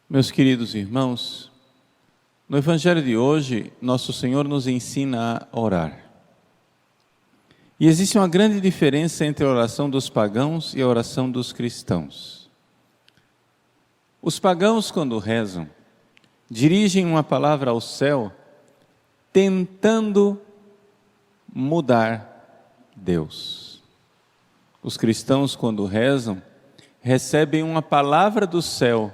Meus queridos irmãos, no Evangelho de hoje, Nosso Senhor nos ensina a orar. E existe uma grande diferença entre a oração dos pagãos e a oração dos cristãos. Os pagãos, quando rezam, dirigem uma palavra ao céu, tentando mudar Deus. Os cristãos, quando rezam, recebem uma palavra do céu,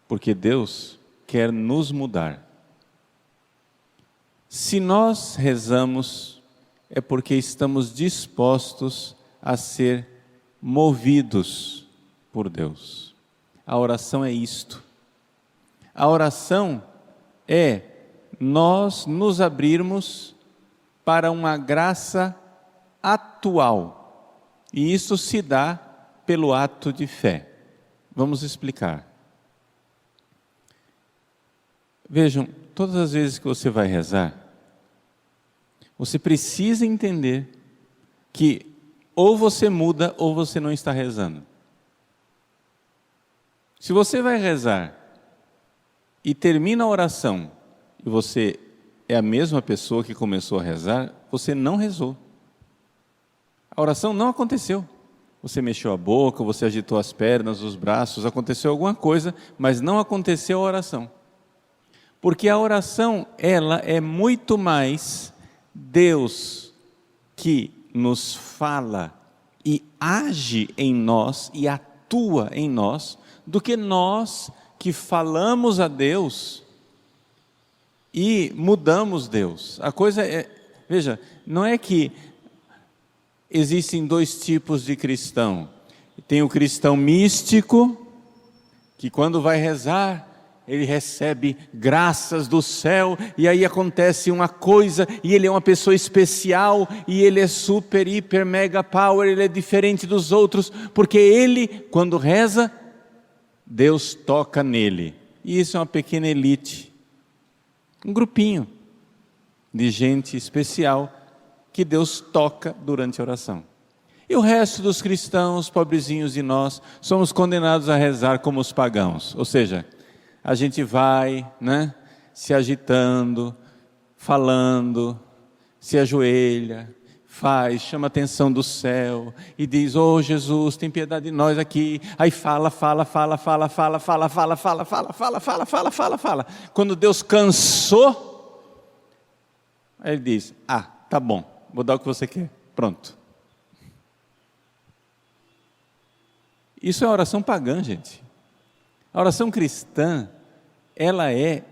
porque Deus quer nos mudar. Se nós rezamos, é porque estamos dispostos a ser movidos por Deus. A oração é isto. A oração é nós nos abrirmos para uma graça atual. E isso se dá pelo ato de fé. Vamos explicar. Vejam, todas as vezes que você vai rezar, você precisa entender que ou você muda ou você não está rezando. Se você vai rezar e termina a oração e você é a mesma pessoa que começou a rezar, você não rezou. A oração não aconteceu. Você mexeu a boca, você agitou as pernas, os braços, aconteceu alguma coisa, mas não aconteceu a oração. Porque a oração, ela é muito mais Deus que nos fala e age em nós e atua em nós, do que nós que falamos a Deus e mudamos Deus. A coisa é, veja, não é que existem dois tipos de cristão. Tem o cristão místico, que quando vai rezar, ele recebe graças do céu, e aí acontece uma coisa, e ele é uma pessoa especial, e ele é super, hiper, mega power, ele é diferente dos outros, porque ele, quando reza, Deus toca nele. E isso é uma pequena elite, um grupinho de gente especial, que Deus toca durante a oração. E o resto dos cristãos, pobrezinhos de nós, somos condenados a rezar como os pagãos, ou seja, a gente vai, se agitando, falando, se ajoelha, faz, chama a atenção do céu e diz: "Oh Jesus, tem piedade de nós aqui". Aí fala. Quando Deus cansou, aí ele diz: "Ah, tá bom, vou dar o que você quer". Pronto. Isso é oração pagã, gente. A oração cristã, ela é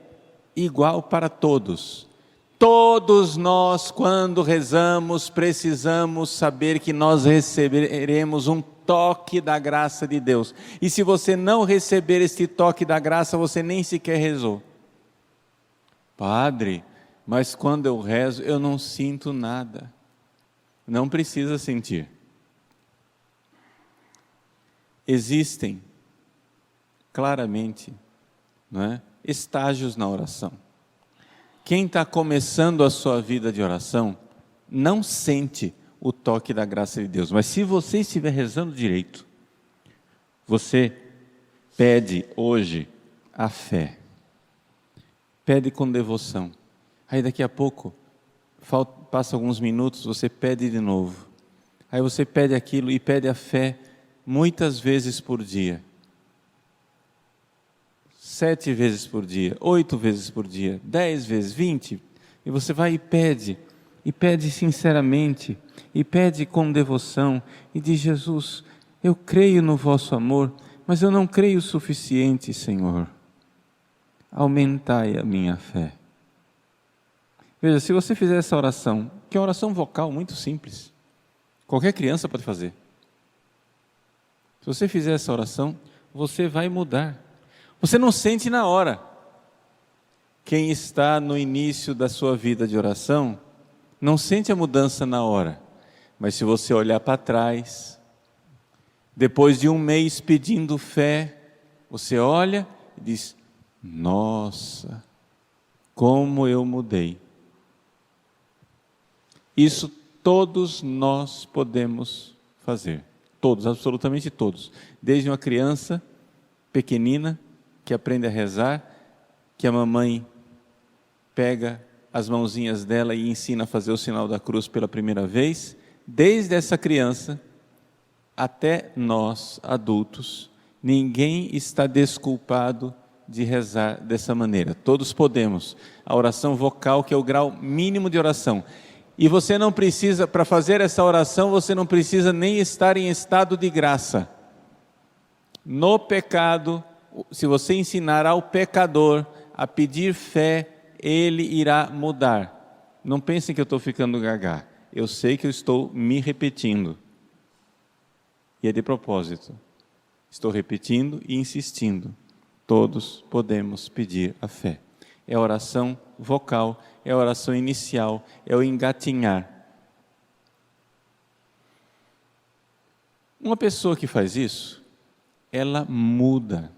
igual para todos. Todos nós, quando rezamos, precisamos saber que nós receberemos um toque da graça de Deus. E se você não receber este toque da graça, você nem sequer rezou. Padre, mas quando eu rezo, eu não sinto nada. Não precisa sentir. Existem claramente, estágios na oração. Quem está começando a sua vida de oração não sente o toque da graça de Deus, mas se você estiver rezando direito, você pede hoje a fé, pede com devoção, aí daqui a pouco passa alguns minutos, você pede de novo, aí você pede aquilo e pede a fé muitas vezes por dia, 7 vezes por dia, 8 vezes por dia, 10 vezes, 20, e você vai e pede sinceramente, e pede com devoção, e diz: "Jesus, eu creio no vosso amor, mas eu não creio o suficiente, Senhor, aumentai a minha fé". Veja, se você fizer essa oração, que é uma oração vocal muito simples, qualquer criança pode fazer. Se você fizer essa oração, você vai mudar. Você não sente na hora. Quem está no início da sua vida de oração, não sente a mudança na hora. Mas se você olhar para trás, depois de um mês pedindo fé, você olha e diz: "Nossa, como eu mudei". Isso todos nós podemos fazer. Todos, absolutamente todos. Desde uma criança pequenina que aprende a rezar, que a mamãe pega as mãozinhas dela e ensina a fazer o sinal da cruz pela primeira vez, desde essa criança até nós, adultos, ninguém está desculpado de rezar dessa maneira. Todos podemos. A oração vocal, que é o grau mínimo de oração. E você não precisa, para fazer essa oração, você não precisa nem estar em estado de graça. No pecado, se você ensinar ao pecador a pedir fé, ele irá mudar. Não pensem que eu estou ficando gaga. Eu sei que eu estou me repetindo. E é de propósito. Estou repetindo e insistindo. Todos podemos pedir a fé. É a oração vocal, é a oração inicial, é o engatinhar. Uma pessoa que faz isso, ela muda.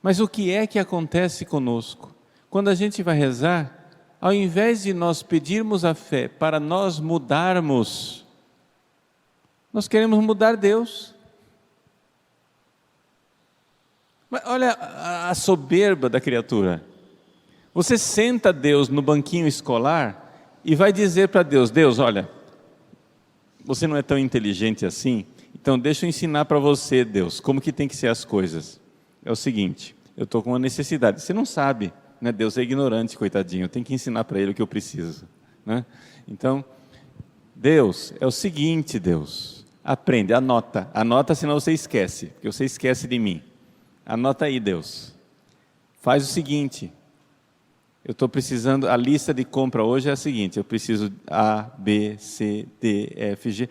Mas o que é que acontece conosco? Quando a gente vai rezar, ao invés de nós pedirmos a fé para nós mudarmos, nós queremos mudar Deus. Mas olha a soberba da criatura. Você senta Deus no banquinho escolar e vai dizer para Deus: Deus, olha, você não é tão inteligente assim, então deixa eu ensinar para você, Deus, como que tem que ser as coisas. É o seguinte, eu estou com uma necessidade, você não sabe, né? Deus é ignorante, coitadinho, eu tenho que ensinar para ele o que eu preciso, né? Então, Deus, é o seguinte, Deus, aprende, anota senão você esquece, porque você esquece de mim. Anota aí, Deus, faz o seguinte, eu estou precisando, a lista de compra hoje é a seguinte, eu preciso A, B, C, D, F, G.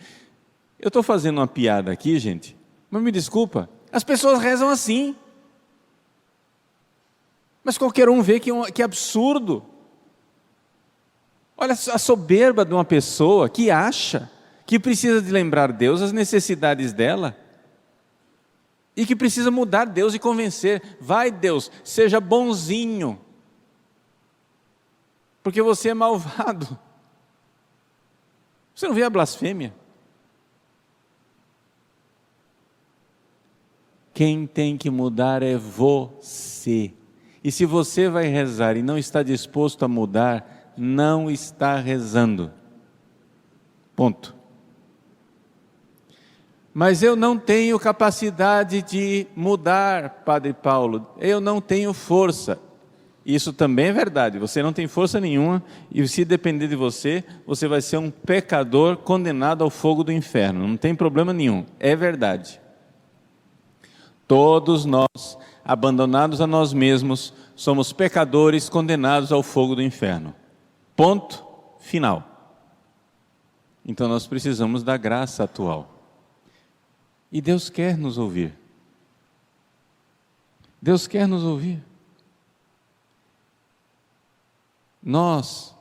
Eu estou fazendo uma piada aqui, gente, mas me desculpa, as pessoas rezam assim. Mas qualquer um vê que é absurdo. Olha a soberba de uma pessoa que acha que precisa de lembrar Deus as necessidades dela e que precisa mudar Deus e convencer. Vai, Deus, seja bonzinho, porque você é malvado. Você não vê a blasfêmia? Quem tem que mudar é você. E se você vai rezar e não está disposto a mudar, não está rezando. Ponto. Mas eu não tenho capacidade de mudar, Padre Paulo. Eu não tenho força. Isso também é verdade. Você não tem força nenhuma e se depender de você, você vai ser um pecador condenado ao fogo do inferno. Não tem problema nenhum. É verdade. Todos nós, abandonados a nós mesmos, somos pecadores condenados ao fogo do inferno. Ponto final. Então nós precisamos da graça atual. E Deus quer nos ouvir. Deus quer nos ouvir. Nós,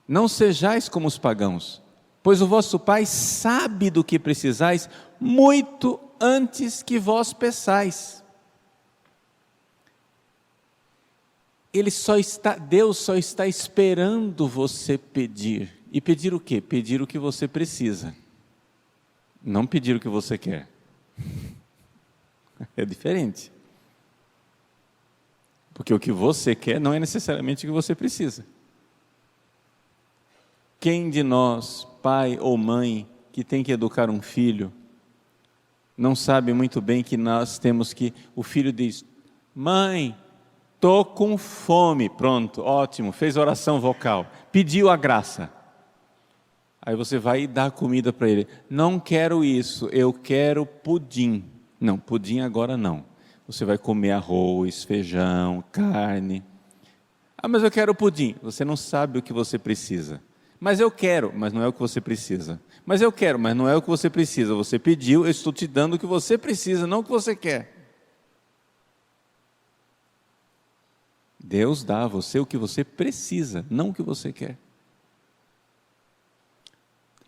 não sejais como os pagãos, pois o vosso Pai sabe do que precisais muito antes que vós peçais. Deus só está esperando você pedir. E pedir o quê? Pedir o que você precisa. Não pedir o que você quer. É diferente. Porque o que você quer não é necessariamente o que você precisa. Quem de nós, pai ou mãe, que tem que educar um filho, não sabe muito bem que nós temos que... O filho diz: mãe, estou com fome. Pronto, ótimo, fez oração vocal, pediu a graça. Aí você vai e dá comida para ele. Não quero isso, eu quero pudim. Não, pudim agora não. Você vai comer arroz, feijão, carne. Ah, mas eu quero pudim. Você não sabe o que você precisa. Mas eu quero, mas não é o que você precisa. Mas eu quero, mas não é o que você precisa. Você pediu, eu estou te dando o que você precisa, não o que você quer. Deus dá a você o que você precisa, não o que você quer.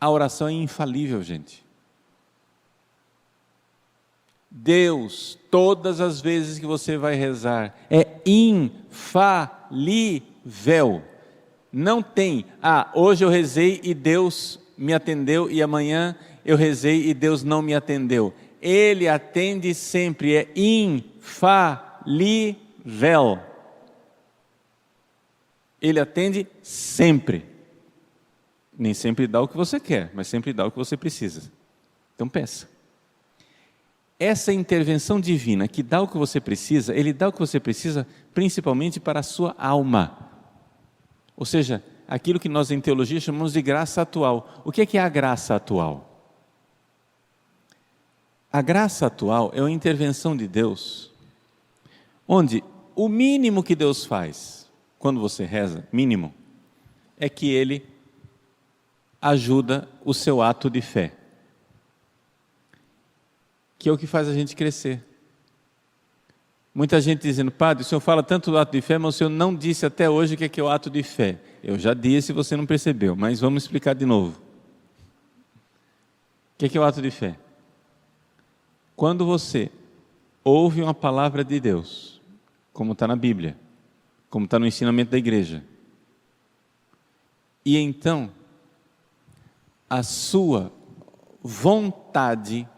A oração é infalível, gente. Deus, todas as vezes que você vai rezar, é infalível. Não tem, hoje eu rezei e Deus me atendeu e amanhã eu rezei e Deus não me atendeu. Ele atende sempre, é infalível. Vel. Ele atende sempre. Nem sempre dá o que você quer, mas sempre dá o que você precisa. Então peça. Essa intervenção divina que dá o que você precisa, Ele dá o que você precisa principalmente para a sua alma. Ou seja, aquilo que nós em teologia chamamos de graça atual. O que é a graça atual? A graça atual é uma intervenção de Deus, onde o mínimo que Deus faz, quando você reza, mínimo, é que Ele ajuda o seu ato de fé, que é o que faz a gente crescer. Muita gente dizendo, padre, o senhor fala tanto do ato de fé, mas o senhor não disse até hoje o que é o ato de fé. Eu já disse, você não percebeu, mas vamos explicar de novo. O que é o ato de fé? Quando você ouve uma palavra de Deus, como está na Bíblia, como está no ensinamento da igreja, e então a sua vontade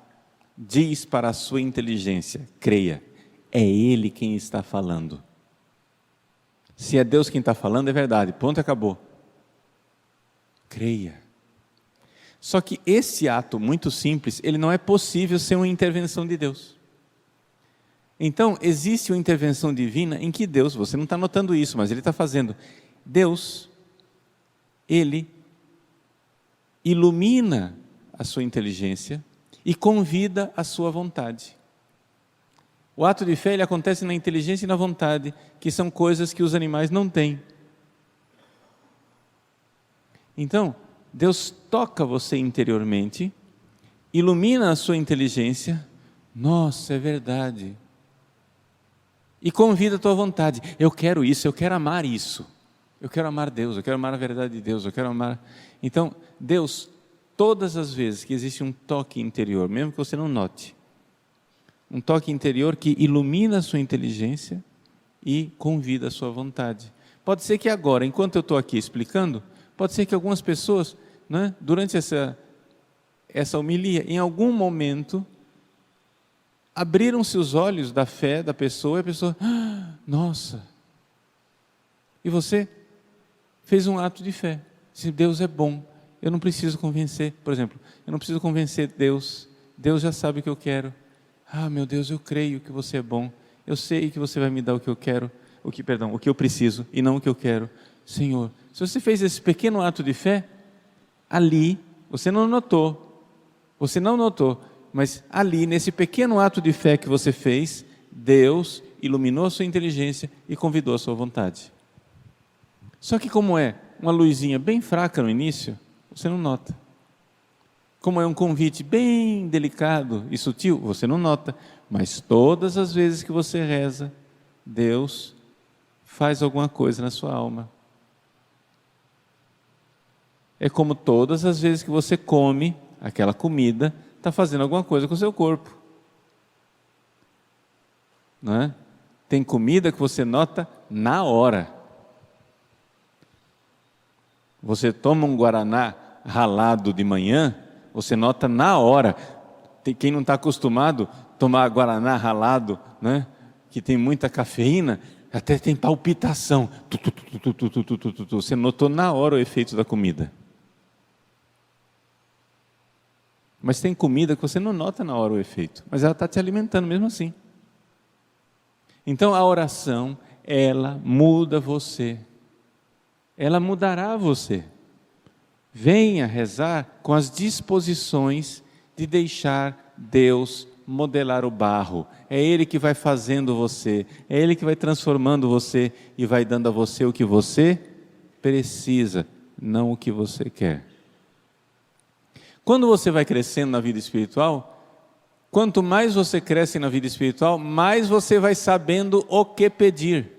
diz para a sua inteligência, creia, é Ele quem está falando. Se é Deus quem está falando, é verdade, ponto, acabou. Creia. Só que esse ato muito simples, ele não é possível sem uma intervenção de Deus. Então, existe uma intervenção divina em que Deus, você não está notando isso, mas Ele está fazendo. Deus, Ele ilumina a sua inteligência e convida a sua vontade. O ato de fé ele acontece na inteligência e na vontade, que são coisas que os animais não têm. Então, Deus toca você interiormente, ilumina a sua inteligência, nossa, é verdade, e convida a tua vontade, eu quero isso, eu quero amar isso, eu quero amar Deus, eu quero amar a verdade de Deus, eu quero amar. Então, Deus, todas as vezes que existe um toque interior, mesmo que você não note, um toque interior que ilumina a sua inteligência e convida a sua vontade. Pode ser que agora, enquanto eu estou aqui explicando, pode ser que algumas pessoas, né, durante essa homilia, em algum momento, abriram-se os olhos da fé da pessoa, e a pessoa, nossa, e você fez um ato de fé, disse, Deus é bom, eu não preciso convencer, por exemplo, eu não preciso convencer Deus, Deus já sabe o que eu quero, meu Deus, eu creio que você é bom, eu sei que você vai me dar o que eu quero, o que eu preciso e não o que eu quero, Senhor, se você fez esse pequeno ato de fé, ali, você não notou, mas ali, nesse pequeno ato de fé que você fez, Deus iluminou a sua inteligência e convidou a sua vontade. Só que como é uma luzinha bem fraca no início, você não nota. Como é um convite bem delicado e sutil, você não nota. Mas todas as vezes que você reza, Deus faz alguma coisa na sua alma. É como todas as vezes que você come aquela comida, está fazendo alguma coisa com o seu corpo. Não é? Tem comida que você nota na hora. Você toma um guaraná ralado de manhã, você nota na hora. Quem não está acostumado a tomar guaraná ralado, né, que tem muita cafeína, até tem palpitação. Você notou na hora o efeito da comida. Mas tem comida que você não nota na hora o efeito, mas ela está te alimentando mesmo assim. Então a oração, ela muda você. Ela mudará você. Venha rezar com as disposições de deixar Deus modelar o barro. É Ele que vai fazendo você, é Ele que vai transformando você e vai dando a você o que você precisa, não o que você quer. Quando você vai crescendo na vida espiritual, quanto mais você cresce na vida espiritual, mais você vai sabendo o que pedir.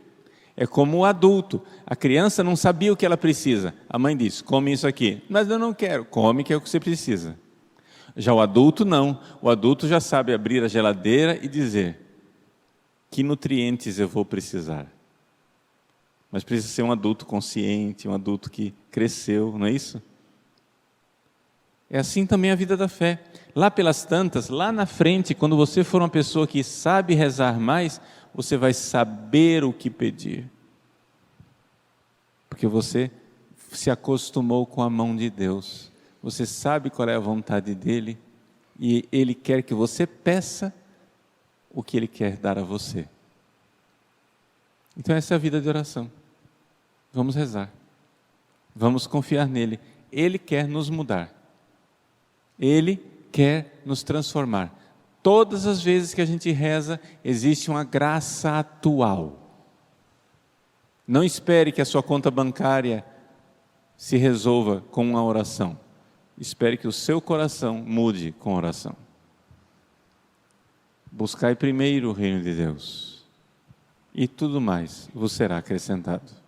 É como o adulto, a criança não sabia o que ela precisa, a mãe diz, come isso aqui, mas eu não quero, come que é o que você precisa. Já o adulto não, o adulto já sabe abrir a geladeira e dizer, que nutrientes eu vou precisar? Mas precisa ser um adulto consciente, um adulto que cresceu, não é isso? É assim também a vida da fé. Lá pelas tantas, lá na frente, quando você for uma pessoa que sabe rezar mais, você vai saber o que pedir. Porque você se acostumou com a mão de Deus. Você sabe qual é a vontade dEle e Ele quer que você peça o que Ele quer dar a você. Então essa é a vida de oração. Vamos rezar. Vamos confiar nele. Ele quer nos mudar. Ele quer nos transformar. Todas as vezes que a gente reza, existe uma graça atual. Não espere que a sua conta bancária se resolva com uma oração. Espere que o seu coração mude com a oração. Buscai primeiro o reino de Deus, e tudo mais vos será acrescentado.